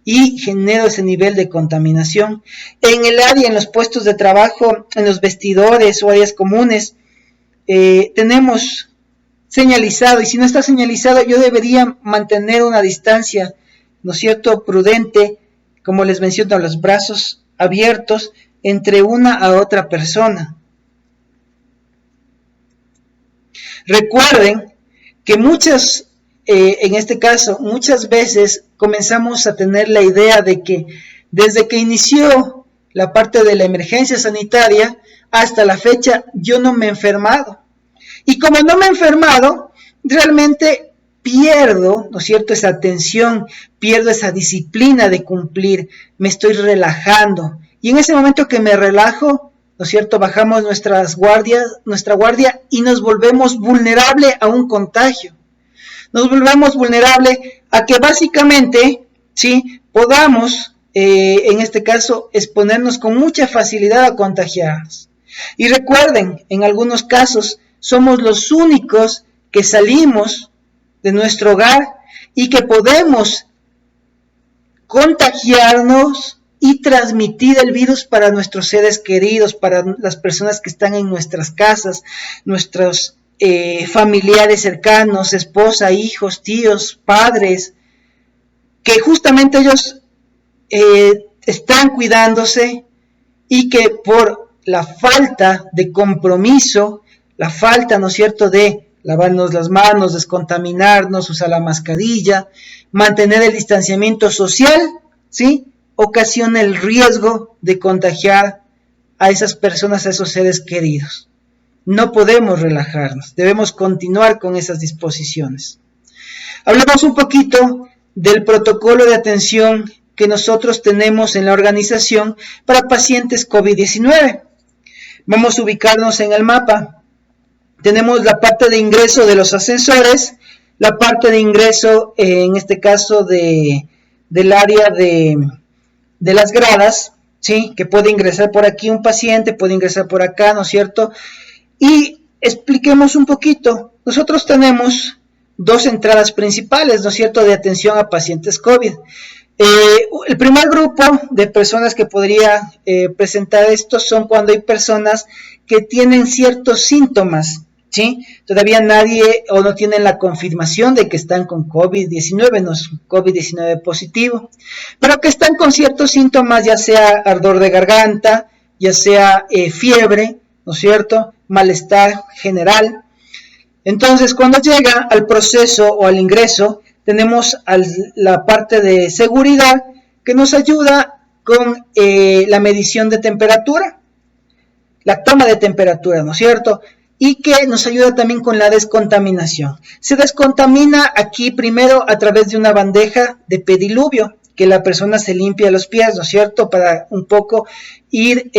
y genero ese nivel de contaminación. En el área, en los puestos de trabajo, en los vestidores o áreas comunes, tenemos señalizado, y si no está señalizado, yo debería mantener una distancia, ¿no es cierto?, prudente, como les menciono, los brazos abiertos entre una a otra persona. Recuerden que en este caso, muchas veces comenzamos a tener la idea de que desde que inició la parte de la emergencia sanitaria hasta la fecha yo no me he enfermado. Y como no me he enfermado, realmente pierdo, ¿no es cierto?, esa atención, pierdo esa disciplina de cumplir, me estoy relajando. Y en ese momento que me relajo, ¿no es cierto?, bajamos nuestra guardia y nos volvemos vulnerables a un contagio. Nos volvemos vulnerables a que básicamente, ¿sí?, podamos, en este caso, exponernos con mucha facilidad a contagiarnos. Y recuerden, en algunos casos, somos los únicos que salimos de nuestro hogar y que podemos contagiarnos y transmitir el virus para nuestros seres queridos, para las personas que están en nuestras casas, nuestros familiares cercanos, esposa, hijos, tíos, padres, que justamente ellos están cuidándose y que por la falta de compromiso, la falta, ¿no es cierto?, de lavarnos las manos, descontaminarnos, usar la mascarilla, mantener el distanciamiento social, ¿sí?, ocasiona el riesgo de contagiar a esas personas, a esos seres queridos. No podemos relajarnos, debemos continuar con esas disposiciones. Hablemos un poquito del protocolo de atención que nosotros tenemos en la organización para pacientes COVID-19. Vamos a ubicarnos en el mapa. Tenemos la parte de ingreso de los ascensores, la parte de ingreso, en este caso, del área de las gradas, ¿sí?, que puede ingresar por aquí un paciente, puede ingresar por acá, ¿no es cierto? Y expliquemos un poquito. Nosotros tenemos dos entradas principales, ¿no es cierto?, de atención a pacientes COVID. El primer grupo de personas que podría presentar esto son cuando hay personas que tienen ciertos síntomas, ¿sí? Todavía nadie o no tienen la confirmación de que están con COVID-19, no es COVID-19 positivo, pero que están con ciertos síntomas, ya sea ardor de garganta, ya sea fiebre, ¿no es cierto?, malestar general. Entonces, cuando llega al proceso o al ingreso, tenemos la parte de seguridad que nos ayuda con la medición de temperatura, la toma de temperatura, ¿no es cierto?, y que nos ayuda también con la descontaminación. Se descontamina aquí primero a través de una bandeja de pediluvio, que la persona se limpia los pies, ¿no es cierto?, para un poco ir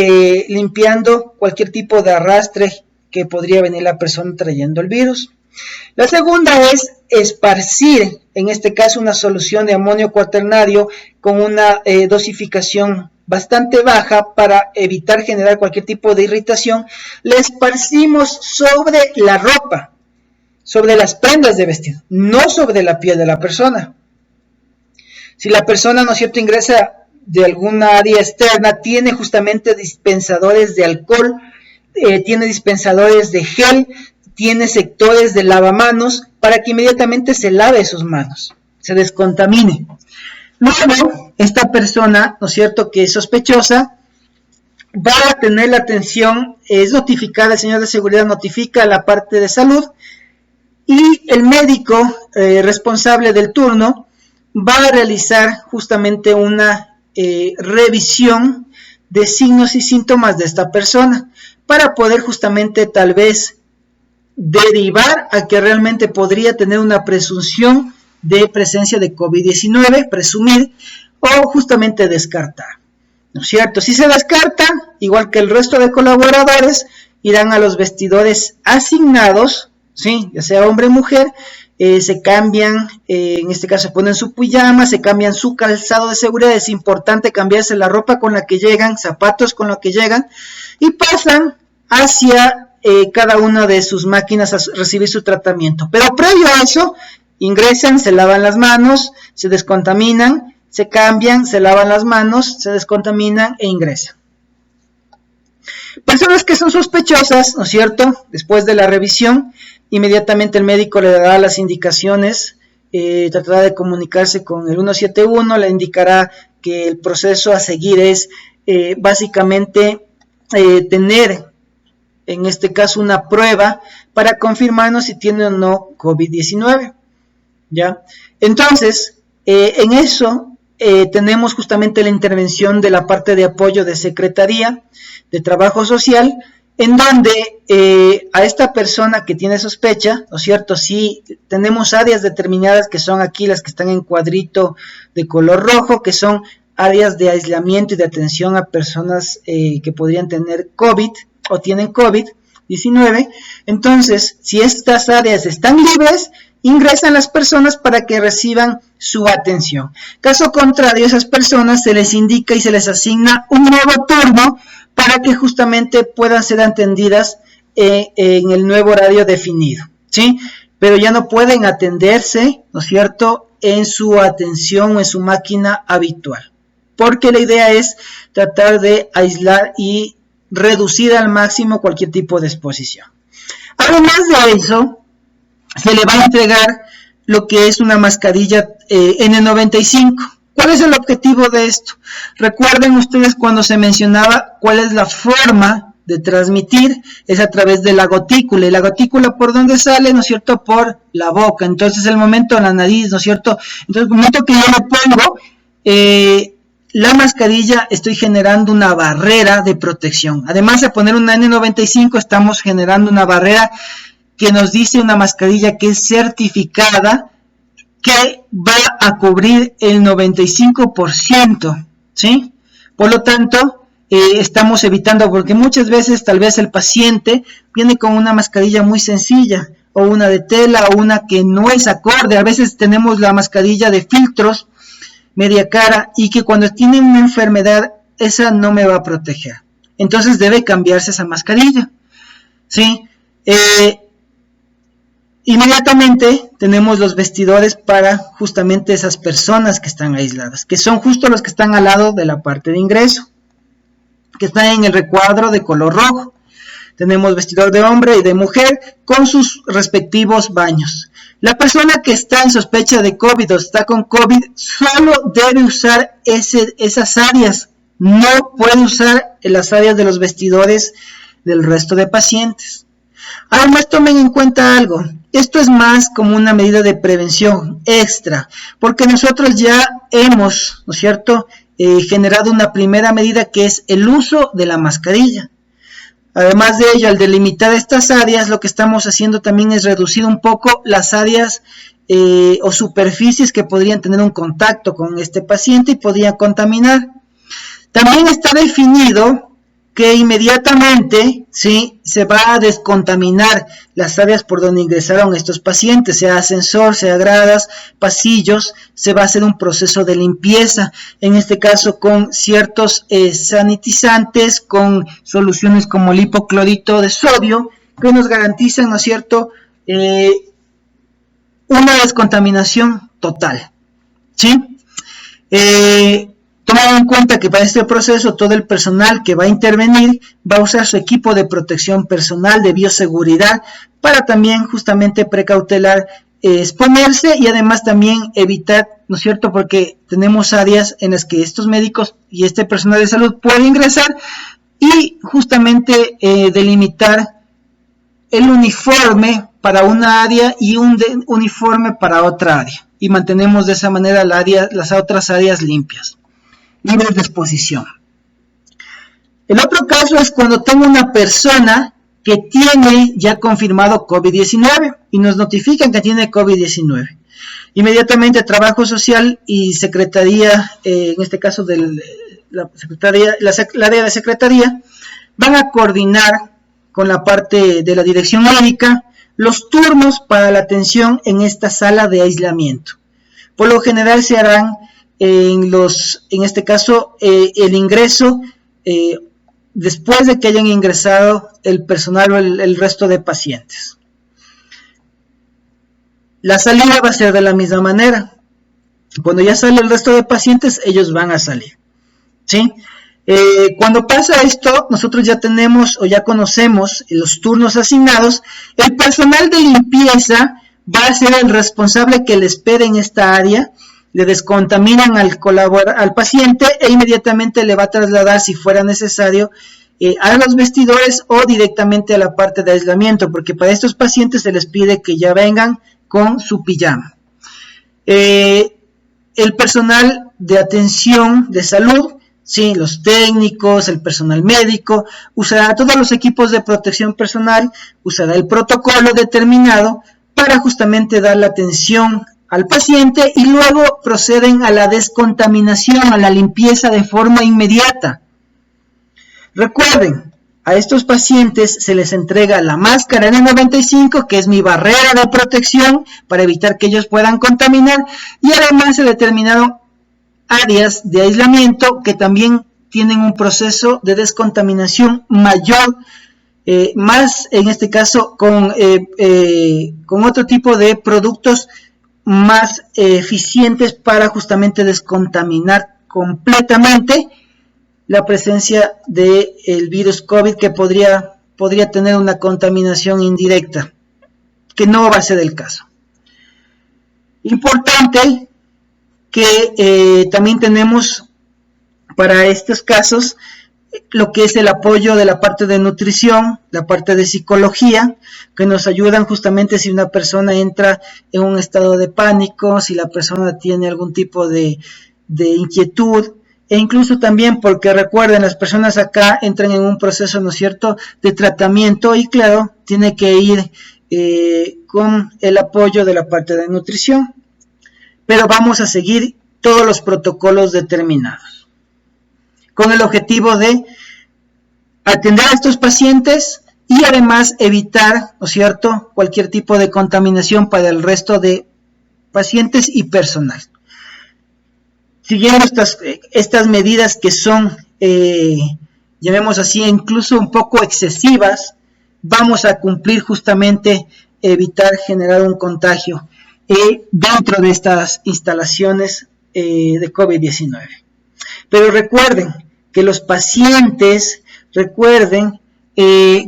limpiando cualquier tipo de arrastre que podría venir la persona trayendo el virus. La segunda es esparcir, en este caso, una solución de amonio cuaternario con una dosificación bastante baja para evitar generar cualquier tipo de irritación. Le esparcimos sobre la ropa, sobre las prendas de vestir, no sobre la piel de la persona. Si la persona, ¿no es cierto?, ingresa de alguna área externa, tiene justamente dispensadores de alcohol, tiene dispensadores de gel, tiene sectores de lavamanos para que inmediatamente se lave sus manos, se descontamine. Luego, esta persona, ¿no es cierto?, que es sospechosa, va a tener la atención, es notificada, el señor de seguridad notifica a la parte de salud y el médico responsable del turno va a realizar justamente una revisión de signos y síntomas de esta persona para poder justamente tal vez derivar a que realmente podría tener una presunción de presencia de COVID-19, presumir, o justamente descartar, ¿no es cierto? Si se descarta, igual que el resto de colaboradores, irán a los vestidores asignados, ¿sí?, ya sea hombre o mujer, se cambian, en este caso se ponen su pijama, se cambian su calzado de seguridad, es importante cambiarse la ropa con la que llegan, zapatos con los que llegan, y pasan hacia cada una de sus máquinas a recibir su tratamiento. Pero previo a eso, ingresan, se lavan las manos, se descontaminan, se cambian, se lavan las manos, se descontaminan e ingresan. Personas que son sospechosas, ¿no es cierto?, después de la revisión, inmediatamente el médico le dará las indicaciones, tratará de comunicarse con el 171, le indicará que el proceso a seguir es básicamente tener, en este caso, una prueba para confirmarnos si tiene o no COVID-19, ¿ya? Entonces, en eso tenemos justamente la intervención de la parte de apoyo de Secretaría de Trabajo Social, en donde a esta persona que tiene sospecha, ¿no es cierto?, sí tenemos áreas determinadas que son aquí las que están en cuadrito de color rojo, que son áreas de aislamiento y de atención a personas que podrían tener COVID o tienen COVID-19. Entonces, si estas áreas están libres, ingresan las personas para que reciban su atención. Caso contrario, a esas personas se les indica y se les asigna un nuevo turno para que justamente puedan ser atendidas en el nuevo horario definido, ¿sí? Pero ya no pueden atenderse, ¿no es cierto?, en su atención o en su máquina habitual, porque la idea es tratar de aislar y reducir al máximo cualquier tipo de exposición. Además de eso, se le va a entregar lo que es una mascarilla N95. ¿Cuál es el objetivo de esto? Recuerden ustedes cuando se mencionaba cuál es la forma de transmitir, es a través de la gotícula. ¿Y la gotícula por dónde sale? ¿No es cierto? Por la boca. Entonces el momento de la nariz, ¿no es cierto? Entonces el momento que yo le pongo la mascarilla, estoy generando una barrera de protección. Además de poner una N95, estamos generando una barrera que nos dice una mascarilla que es certificada, que va a cubrir el 95%, ¿sí? Por lo tanto, estamos evitando, porque muchas veces tal vez el paciente viene con una mascarilla muy sencilla, o una de tela, o una que no es acorde. A veces tenemos la mascarilla de filtros, media cara, y que cuando tiene una enfermedad, esa no me va a proteger. Entonces debe cambiarse esa mascarilla, ¿sí? Inmediatamente tenemos los vestidores para justamente esas personas que están aisladas, que son justo los que están al lado de la parte de ingreso, que están en el recuadro de color rojo. Tenemos vestidor de hombre y de mujer con sus respectivos baños. La persona que está en sospecha de COVID o está con COVID solo debe usar esas áreas, no puede usar las áreas de los vestidores del resto de pacientes. Además, tomen en cuenta algo, esto es más como una medida de prevención extra, porque nosotros ya hemos, ¿no es cierto?, generado una primera medida que es el uso de la mascarilla. Además de ello, al delimitar estas áreas, lo que estamos haciendo también es reducir un poco las áreas o superficies que podrían tener un contacto con este paciente y podrían contaminar. También está definido que inmediatamente, ¿sí?, se va a descontaminar las áreas por donde ingresaron estos pacientes, sea ascensor, sea gradas, pasillos. Se va a hacer un proceso de limpieza, en este caso con ciertos sanitizantes, con soluciones como el hipoclorito de sodio, que nos garantizan, ¿no es cierto?, una descontaminación total, ¿sí? Tomando en cuenta que para este proceso todo el personal que va a intervenir va a usar su equipo de protección personal, de bioseguridad, para también justamente precautelar, exponerse y además también evitar, ¿no es cierto?, porque tenemos áreas en las que estos médicos y este personal de salud puede ingresar, y justamente delimitar el uniforme para una área y un uniforme para otra área, y mantenemos de esa manera las otras áreas limpias, libres de exposición. El otro caso es cuando tengo una persona que tiene ya confirmado COVID-19 y nos notifican que tiene COVID-19. Inmediatamente Trabajo Social y Secretaría, en este caso la área de Secretaría, van a coordinar con la parte de la dirección médica los turnos para la atención en esta sala de aislamiento. Por lo general se harán en este caso, el ingreso después de que hayan ingresado el personal o el resto de pacientes. La salida va a ser de la misma manera. Cuando ya sale el resto de pacientes, ellos van a salir, ¿sí? Cuando pasa esto, nosotros ya tenemos o ya conocemos los turnos asignados. El personal de limpieza va a ser el responsable que le espere en esta área. Le descontaminan al paciente e inmediatamente le va a trasladar, si fuera necesario, a los vestidores o directamente a la parte de aislamiento, porque para estos pacientes se les pide que ya vengan con su pijama. El personal de atención de salud, sí, los técnicos, el personal médico, usará todos los equipos de protección personal, usará el protocolo determinado para justamente dar la atención al paciente y luego proceden a la descontaminación, a la limpieza de forma inmediata. Recuerden, a estos pacientes se les entrega la máscara N95, que es mi barrera de protección para evitar que ellos puedan contaminar, y además se determinaron áreas de aislamiento que también tienen un proceso de descontaminación mayor, más en este caso con otro tipo de productos más eficientes para justamente descontaminar completamente la presencia del virus COVID, que podría tener una contaminación indirecta, que no va a ser el caso. Importante que también tenemos para estos casos lo que es el apoyo de la parte de nutrición, la parte de psicología, que nos ayudan justamente si una persona entra en un estado de pánico, si la persona tiene algún tipo de inquietud, e incluso también porque recuerden, las personas acá entran en un proceso, ¿no es cierto?, de tratamiento, y claro, tiene que ir con el apoyo de la parte de nutrición, pero vamos a seguir todos los protocolos determinados, con el objetivo de atender a estos pacientes y además evitar, ¿no es cierto?, cualquier tipo de contaminación para el resto de pacientes y personal. Siguiendo estas medidas que son, llamemos así, incluso un poco excesivas, vamos a cumplir justamente evitar generar un contagio dentro de estas instalaciones de COVID-19. Pero recuerden que los pacientes, que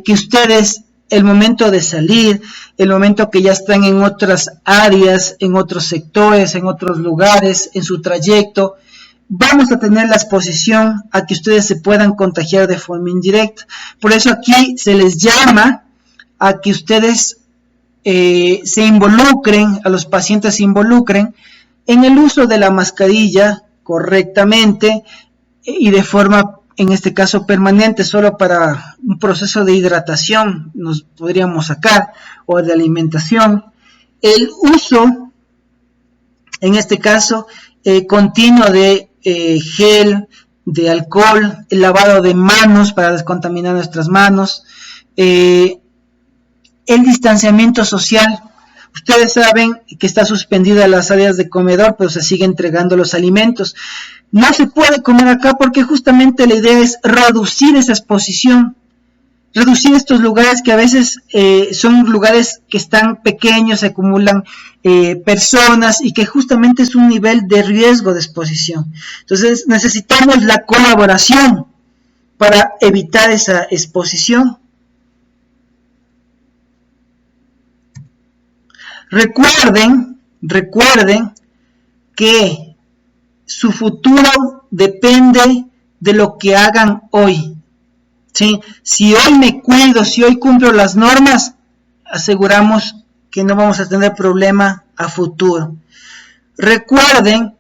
ustedes, el momento de salir, el momento que ya están en otras áreas, en otros sectores, en otros lugares, en su trayecto, vamos a tener la exposición a que ustedes se puedan contagiar de forma indirecta. Por eso aquí se les llama a que ustedes se involucren, a los pacientes se involucren en el uso de la mascarilla correctamente y de forma, en este caso, permanente, solo para un proceso de hidratación nos podríamos sacar, o de alimentación. El uso, en este caso, continuo de gel, de alcohol, el lavado de manos para descontaminar nuestras manos, el distanciamiento social. Ustedes saben que está suspendida las áreas de comedor, pero se sigue entregando los alimentos. No se puede comer acá porque justamente la idea es reducir esa exposición, reducir estos lugares que a veces son lugares que están pequeños, se acumulan personas y que justamente es un nivel de riesgo de exposición. Entonces necesitamos la colaboración para evitar esa exposición. Recuerden que su futuro depende de lo que hagan hoy. ¿Sí? Si hoy me cuido, si hoy cumplo las normas, aseguramos que no vamos a tener problema a futuro. Recuerden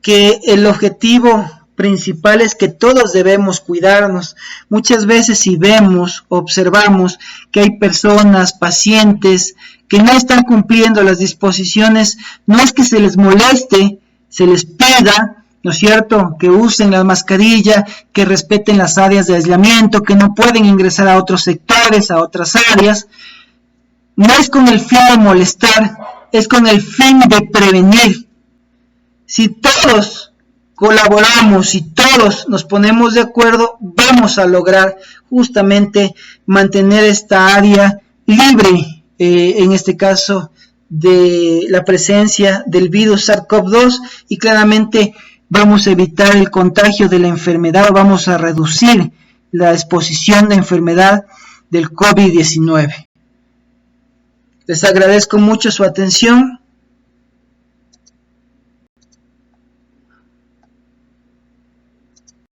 que el objetivo principal es que todos debemos cuidarnos. Muchas veces si vemos, observamos que hay personas, pacientes, que no están cumpliendo las disposiciones, no es que se les moleste, se les pida, ¿no es cierto?, que usen la mascarilla, que respeten las áreas de aislamiento, que no pueden ingresar a otros sectores, a otras áreas. No es con el fin de molestar, es con el fin de prevenir. Si todos colaboramos, si todos nos ponemos de acuerdo, vamos a lograr justamente mantener esta área libre, en este caso, de la presencia del virus SARS-CoV-2, y claramente vamos a evitar el contagio de la enfermedad, vamos a reducir la exposición de enfermedad del COVID-19. Les agradezco mucho su atención.